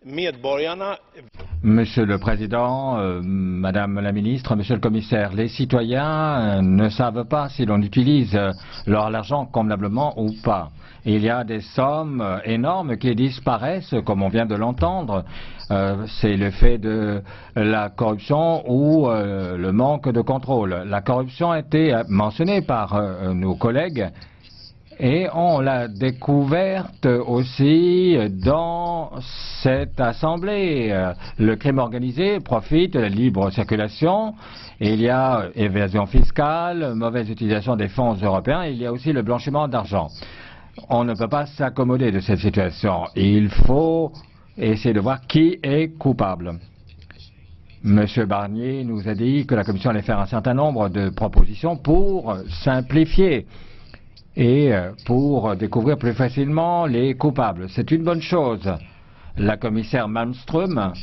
medborgarna. Monsieur le Président, Madame la Ministre, Monsieur le Commissaire, les citoyens ne savent pas si l'on utilise leur argent convenablement ou pas. Il y a des sommes énormes qui disparaissent, comme on vient de l'entendre. C'est le fait de la corruption ou le manque de contrôle. La corruption a été mentionnée par nos collègues. Et on l'a découverte aussi dans cette assemblée. Le crime organisé profite de la libre circulation. Il y a évasion fiscale, mauvaise utilisation des fonds européens. Il y a aussi le blanchiment d'argent. On ne peut pas s'accommoder de cette situation. Il faut essayer de voir qui est coupable. Monsieur Barnier nous a dit que la Commission allait faire un certain nombre de propositions pour simplifier et pour découvrir plus facilement les coupables. C'est une bonne chose. La commissaire Malmström,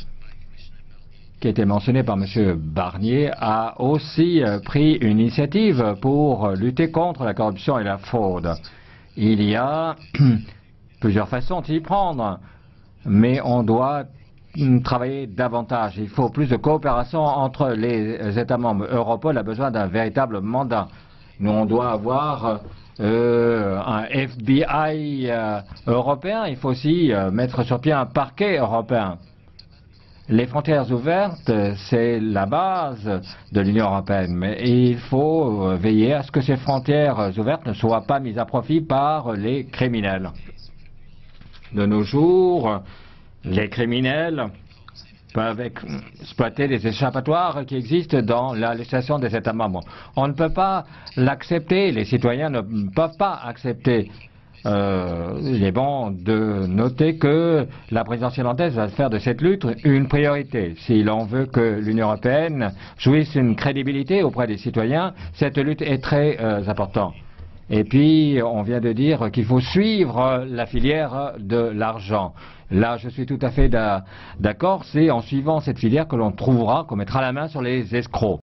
qui a été mentionnée par M. Barnier, a aussi pris une initiative pour lutter contre la corruption et la fraude. Il y a plusieurs façons d'y prendre, mais on doit travailler davantage. Il faut plus de coopération entre les États membres. Europol a besoin d'un véritable mandat. Nous, on doit avoir un FBI européen. Il faut aussi mettre sur pied un parquet européen. Les frontières ouvertes, c'est la base de l'Union européenne, mais il faut veiller à ce que ces frontières ouvertes ne soient pas mises à profit par les criminels. De nos jours, les criminels peuvent exploiter les échappatoires qui existent dans la législation des États membres. On ne peut pas l'accepter, les citoyens ne peuvent pas accepter. Il est bon de noter que la présidence irlandaise va faire de cette lutte une priorité. Si l'on veut que l'Union européenne jouisse une crédibilité auprès des citoyens, cette lutte est très importante. Et puis, on vient de dire qu'il faut suivre la filière de l'argent. Là, je suis tout à fait d'accord. C'est en suivant cette filière que l'on trouvera, qu'on mettra la main sur les escrocs.